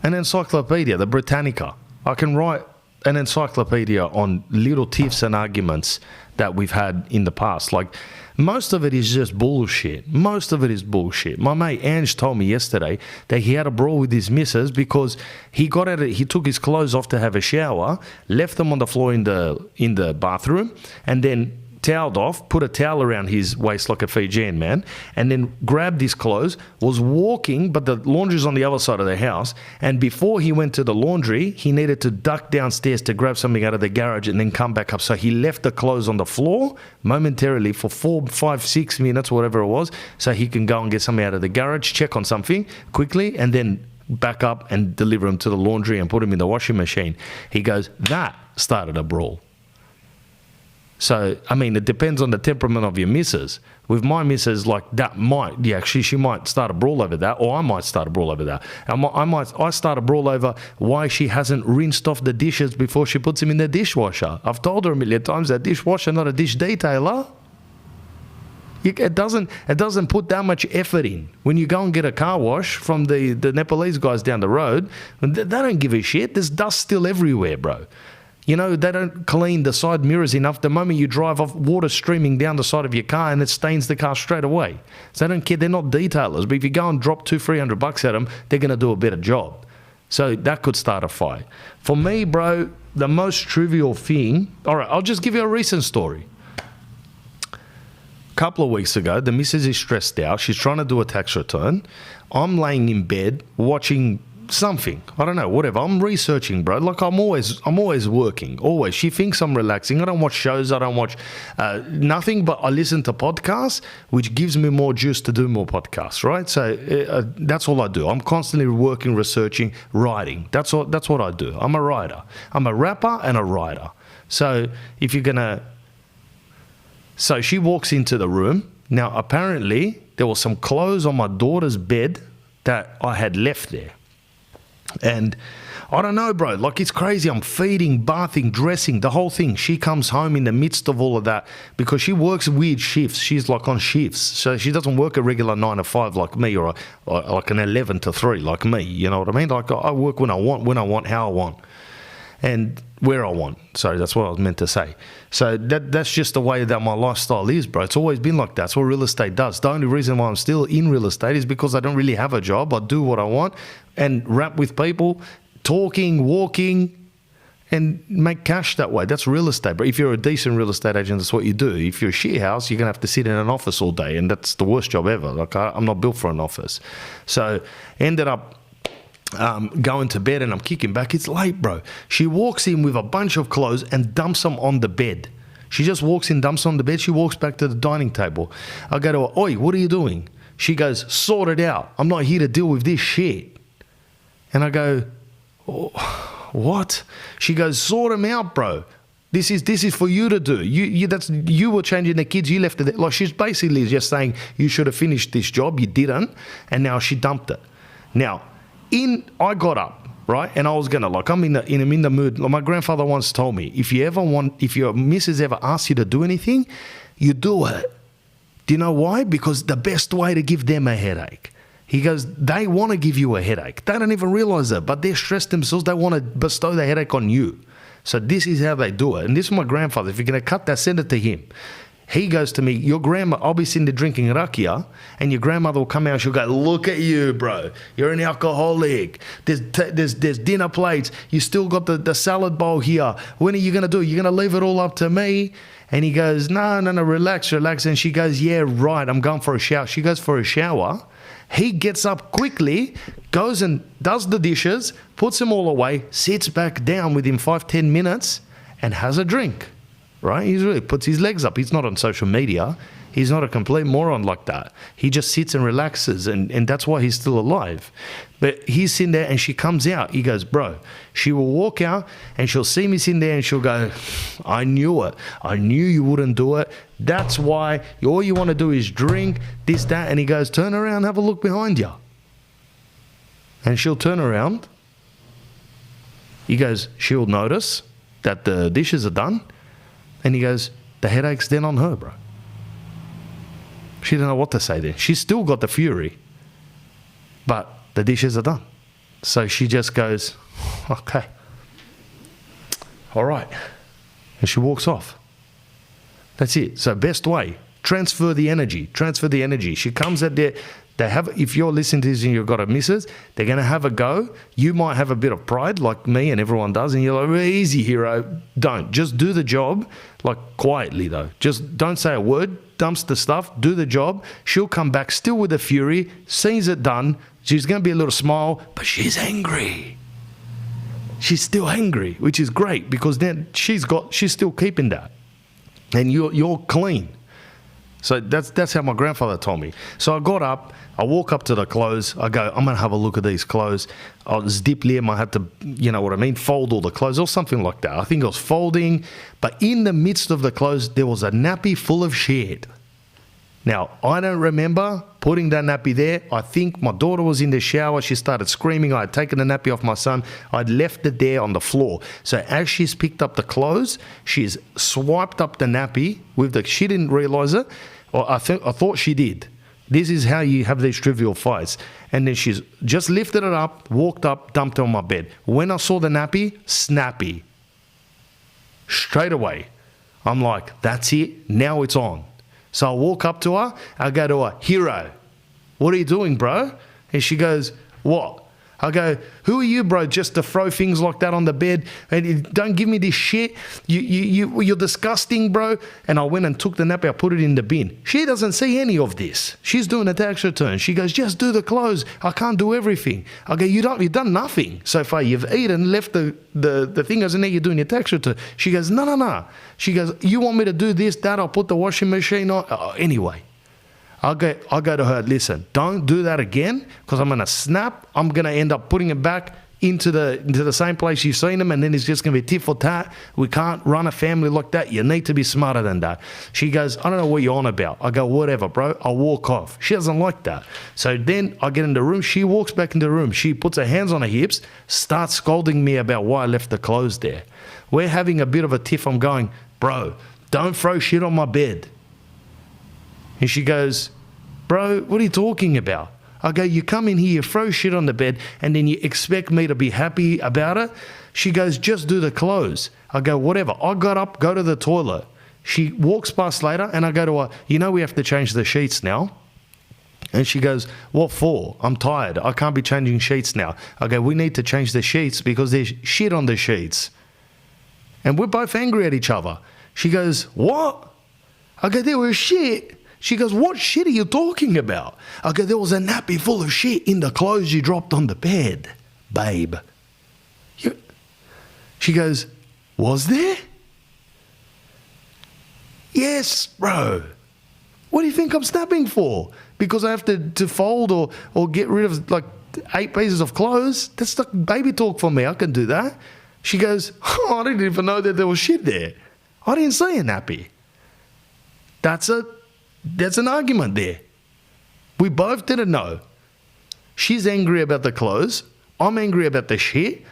An encyclopedia, the Britannica. I can write an encyclopedia on little tiffs and arguments that we've had in the past. Like, most of it is just bullshit. Most of it is bullshit. My mate Ange told me yesterday that he had a brawl with his missus because he took his clothes off to have a shower, left them on the floor in the bathroom, and then toweled off, put a towel around his waist like a Fijian man, and then grabbed his clothes, was walking, but the laundry's on the other side of the house, and before he went to the laundry, he needed to duck downstairs to grab something out of the garage and then come back up. So he left the clothes on the floor momentarily for 4, 5, 6 minutes, whatever it was, so he can go and get something out of the garage, check on something quickly, and then back up and deliver them to the laundry and put them in the washing machine. He goes, that started a brawl. So, I mean, it depends on the temperament of your missus. With my missus, like, that might, she might start a brawl over that, or I might start a brawl over that. I start a brawl over why she hasn't rinsed off the dishes before she puts them in the dishwasher. I've told her a million times that dishwasher, not a dish detailer. It doesn't put that much effort in. When you go and get a car wash from the Nepalese guys down the road, they don't give a shit. There's dust still everywhere, bro. You know, they don't clean the side mirrors enough. The moment you drive off, water streaming down the side of your car and it stains the car straight away. So they don't care. They're not detailers. But if you go and drop $200-300 at them, they're going to do a better job. So that could start a fight. For me, bro, the most trivial thing... All right, I'll just give you a recent story. A couple of weeks ago, the missus is stressed out. She's trying to do a tax return. I'm laying in bed watching... something, I don't know, whatever. I'm researching, bro. Like, I'm always working, always. She thinks I'm relaxing. I don't watch shows. I don't watch nothing, but I listen to podcasts, which gives me more juice to do more podcasts, right? So that's all I do. I'm constantly working, researching, writing. That's what I do. I'm a writer. I'm a rapper and a writer. So so she walks into the room. Now, apparently, there was some clothes on my daughter's bed that I had left there. And I don't know, bro, like, it's crazy. I'm feeding, bathing, dressing, the whole thing. She comes home in the midst of all of that because she works weird shifts. She's like on shifts. So she doesn't work a regular 9 to 5 like me, or like an 11 to 3 like me. You know what I mean? Like, I work when I want, how I want, and where I want. Sorry, that's what I was meant to say. So that's just the way that my lifestyle is, bro. It's always been like that. That's what real estate does. The only reason why I'm still in real estate is because I don't really have a job. I do what I want and rap with people, talking, walking, and make cash that way. That's real estate, bro. If you're a decent real estate agent, that's what you do. If you're a shit house, you're going to have to sit in an office all day, and that's the worst job ever. Like, I'm not built for an office. So ended up going to bed, and I'm kicking back. It's late, bro. She walks in with a bunch of clothes and dumps them on the bed. She just walks in, dumps them on the bed. She walks back to the dining table. I go to her, "Oi, what are you doing?" She goes, "Sort it out. I'm not here to deal with this shit." And I go, "Oh, what?" She goes, "Sort them out, bro. This is for you to do. You were changing the kids. You left it." Like, she's basically just saying, you should have finished this job. You didn't, and now she dumped it. Now, I got up, right, and I was gonna, like, I'm in the mood. Like, my grandfather once told me, if your missus ever asks you to do anything, you do it. Do you know why? Because the best way to give them a headache. He goes, they want to give you a headache. They don't even realize it, but they're stressed themselves. They want to bestow the headache on you. So this is how they do it. And this is my grandfather. If you're going to cut that, send it to him. He goes to me, your grandma, I'll be sitting there drinking rakia, and your grandmother will come out and she'll go, "Look at you, bro. You're an alcoholic. There's dinner plates. You still got the salad bowl here. When are you going to do it? You're going to leave it all up to me?" And he goes, no, relax. And she goes, "Yeah, right. I'm going for a shower." She goes for a shower. He gets up quickly, goes and does the dishes, puts them all away, sits back down within 5-10 minutes and has a drink. Right? He really puts his legs up. He's not on social media. He's not a complete moron like that. He just sits and relaxes, and that's why he's still alive. But he's sitting there, and she comes out. He goes, "Bro," she will walk out and she'll see me sitting there and she'll go, "I knew it. I knew you wouldn't do it. That's why all you want to do is drink, this, that." And he goes, "Turn around, have a look behind you." And she'll turn around. He goes, she'll notice that the dishes are done. And he goes, the headache's then on her, bro. She didn't know what to say then. She's still got the fury, but the dishes are done. So she just goes, "Okay, all right." And she walks off. That's it. So best way, transfer the energy. She comes out there. If you're listening to this and you've got a missus, they're going to have a go. You might have a bit of pride like me and everyone does, and you're like, easy, hero. Don't. Just do the job, like quietly though. Just don't say a word, dumps the stuff, do the job. She'll come back still with a fury, sees it done. She's going to be a little smile, but she's angry. She's still angry, which is great because then she's still keeping that. And you're clean. So that's how my grandfather told me. So I got up, I walk up to the clothes, I go, I'm going to have a look at these clothes. I was deep liam, I had to, you know what I mean, fold all the clothes or something like that. I think I was folding, but in the midst of the clothes, there was a nappy full of shit. Now, I don't remember putting that nappy there. I think my daughter was in the shower. She started screaming. I had taken the nappy off my son. I'd left it there on the floor. So as she's picked up the clothes, she's swiped up the nappy she didn't realize it. Or I thought she did. This is how you have these trivial fights. And then she's just lifted it up, walked up, dumped it on my bed. When I saw the nappy, snappy. Straight away. I'm like, that's it. Now it's on. So I walk up to her, I go to her, hero, what are you doing, bro? And she goes, what? I go, who are you, bro, just to throw things like that on the bed? And don't give me this shit. You're disgusting, bro. And I went and took the nappy, I put it in the bin. She doesn't see any of this. She's doing a tax return. She goes, just do the clothes. I can't do everything. I go, you've done nothing so far. You've eaten, left the thing as in there, you're doing your tax return. She goes, no. She goes, you want me to do this, that? I'll put the washing machine on. Anyway. I go to her, listen, don't do that again because I'm going to snap. I'm going to end up putting it back into the same place you've seen them, and then it's just going to be tit for tat. We can't run a family like that. You need to be smarter than that. She goes, I don't know what you're on about. I go, whatever, bro. I walk off. She doesn't like that. So then I get in the room. She walks back in the room. She puts her hands on her hips, starts scolding me about why I left the clothes there. We're having a bit of a tiff. I'm going, bro, don't throw shit on my bed. And she goes, bro, what are you talking about? I go, you come in here, you throw shit on the bed, and then you expect me to be happy about it? She goes, just do the clothes. I go, whatever. I got up, go to the toilet. She walks past later, and I go to her, you know we have to change the sheets now? And she goes, what for? I'm tired. I can't be changing sheets now. I go, we need to change the sheets because there's shit on the sheets. And we're both angry at each other. She goes, what? I go, there was shit. She goes, what shit are you talking about? I go, there was a nappy full of shit in the clothes you dropped on the bed, babe. She goes, was there? Yes, bro. What do you think I'm snapping for? Because I have to fold or get rid of like 8 pieces of clothes? That's like baby talk for me. I can do that. She goes, I didn't even know that there was shit there. I didn't see a nappy. That's an argument there. We both didn't know. She's angry about the clothes. I'm angry about the shit.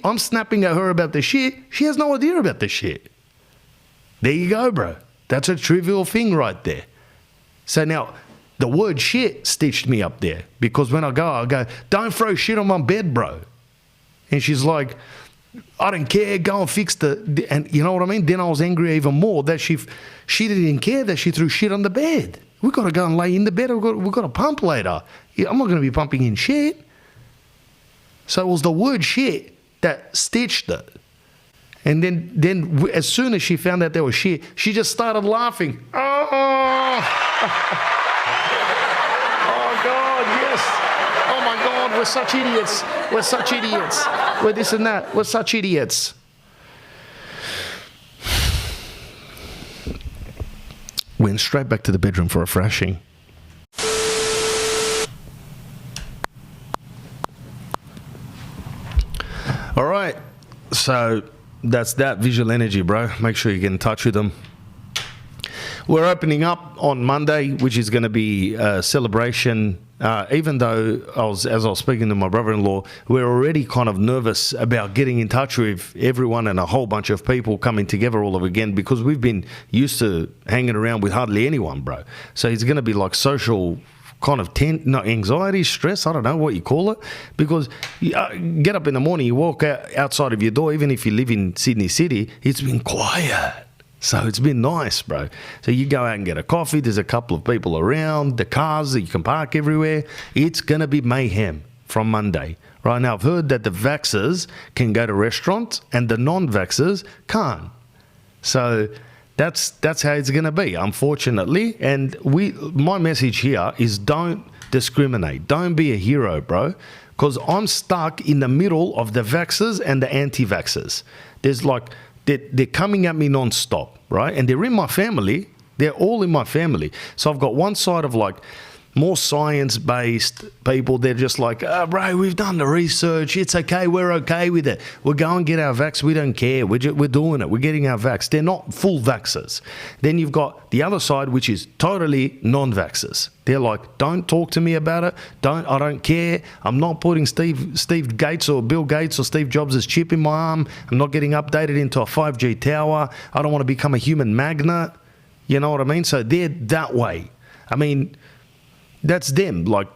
I'm snapping at her about the shit. She has no idea about the shit. There you go, bro. That's a trivial thing right there. So now, the word shit stitched me up there because when I go, don't throw shit on my bed, bro. And she's like, I don't care, go and fix and you know what I mean? Then I was angry even more that she didn't care that she threw shit on the bed. We've got to go and lay in the bed. We've got to pump later. I'm not going to be pumping in shit. So it was the word shit that stitched it. And then as soon as she found out there was shit, she just started laughing. Oh, oh God, yes. Oh my God, we're such idiots. We're such idiots. We're this and that. We're such idiots. Went straight back to the bedroom for a thrashing. All right, so that's that visual energy, bro. Make sure you get in touch with them. We're opening up on Monday, which is going to be a celebration. Even though as I was speaking to my brother-in-law, we're already kind of nervous about getting in touch with everyone and a whole bunch of people coming together all over again because we've been used to hanging around with hardly anyone, bro. So it's going to be like social kind of anxiety, stress, I don't know what you call it, because you get up in the morning, you walk outside of your door, even if you live in Sydney City, it's been quiet. So it's been nice, bro. So you go out and get a coffee. There's a couple of people around. The cars that you can park everywhere. It's going to be mayhem from Monday. Right now, I've heard that the vaxxers can go to restaurants and the non-vaxxers can't. So that's how it's going to be, unfortunately. And my message here is don't discriminate. Don't be a hero, bro. Because I'm stuck in the middle of the vaxxers and the anti-vaxxers. There's like, they're coming at me non-stop, right? And they're in my family. They're all in my family. So I've got one side of like more science-based people. They're just like, oh, bro, we've done the research. It's okay. We're okay with it. We'll go and get our vax. We don't care. We're doing it. We're getting our vax. They're not full vaxxers. Then you've got the other side, which is totally non-vaxxers. They're like, don't talk to me about it. I don't care. I'm not putting Steve Gates or Bill Gates or Steve Jobs' chip in my arm. I'm not getting updated into a 5G tower. I don't want to become a human magnet. You know what I mean? So they're that way. I mean, that's them. Like,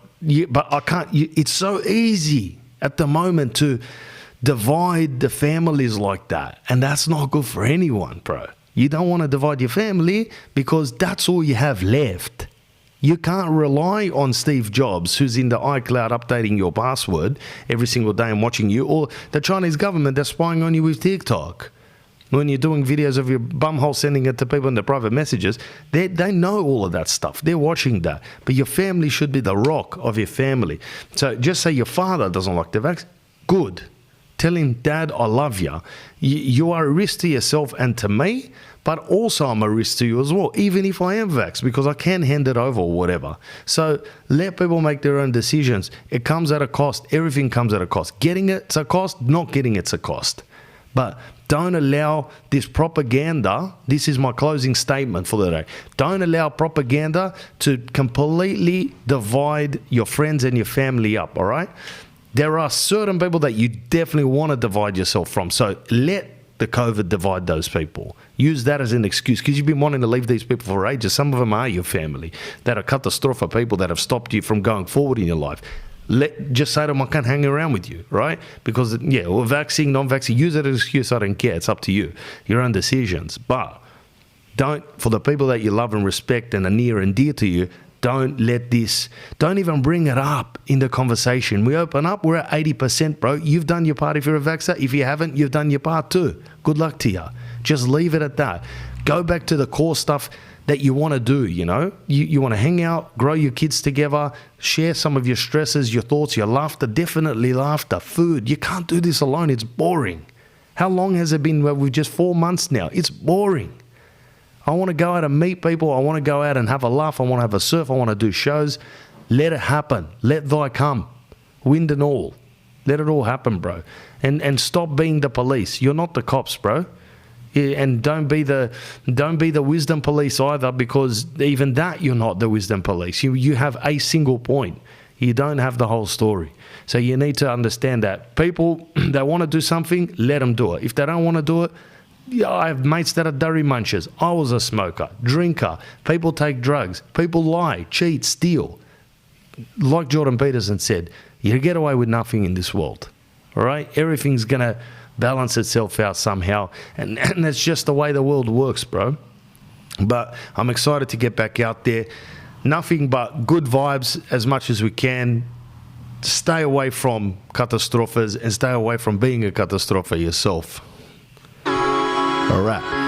but I can't. It's so easy at the moment to divide the families like that, and that's not good for anyone, bro. You don't want to divide your family because that's all you have left. You can't rely on Steve Jobs, who's in the iCloud updating your password every single day and watching you, or the Chinese government that's spying on you with TikTok. When you're doing videos of your bumhole sending it to people in the private messages, they know all of that stuff. They're watching that. But your family should be the rock of your family. So just say your father doesn't like the vaccine. Good. Tell him, Dad, I love you. You are a risk to yourself and to me, but also I'm a risk to you as well, even if I am vaxxed, because I can hand it over or whatever. So let people make their own decisions. It comes at a cost. Everything comes at a cost. Getting it's a cost. Not getting it's a cost. But don't allow this propaganda. This is my closing statement for the day. Don't allow propaganda to completely divide your friends and your family up, all right? There are certain people that you definitely want to divide yourself from. So let the COVID divide those people. Use that as an excuse because you've been wanting to leave these people for ages. Some of them are your family that are catastrophic people that have stopped you from going forward in your life. Just say to them, I can't hang around with you, right? Because, yeah, well, vaccine, non-vaccine, use it as an excuse. I don't care. It's up to you. Your own decisions. But for the people that you love and respect and are near and dear to you, don't even bring it up in the conversation. We open up, we're at 80%, bro. You've done your part if you're a vaxxer. If you haven't, you've done your part too. Good luck to you. Just leave it at that. Go back to the core stuff that you want to do, you know? You want to hang out, grow your kids together, share some of your stresses, your thoughts, your laughter, definitely laughter, food. You can't do this alone. It's boring. How long has it been? Well, we've just 4 months now. It's boring. I want to go out and meet people. I want to go out and have a laugh. I want to have a surf. I want to do shows. Let it happen. Let thy come. Wind and all. Let it all happen, bro. And stop being the police. You're not the cops, bro. And don't be the wisdom police either, because even that you're not the wisdom police. You have a single point. You don't have the whole story. So you need to understand that people that want to do something, let them do it. If they don't want to do it, I have mates that are durry munchers. I was a smoker, drinker. People take drugs. People lie, cheat, steal. Like Jordan Peterson said, you get away with nothing in this world. All right? Everything's going to balance itself out somehow. And that's just the way the world works, bro. But I'm excited to get back out there. Nothing but good vibes as much as we can. Stay away from catastrophas and stay away from being a catastrophe yourself. All right.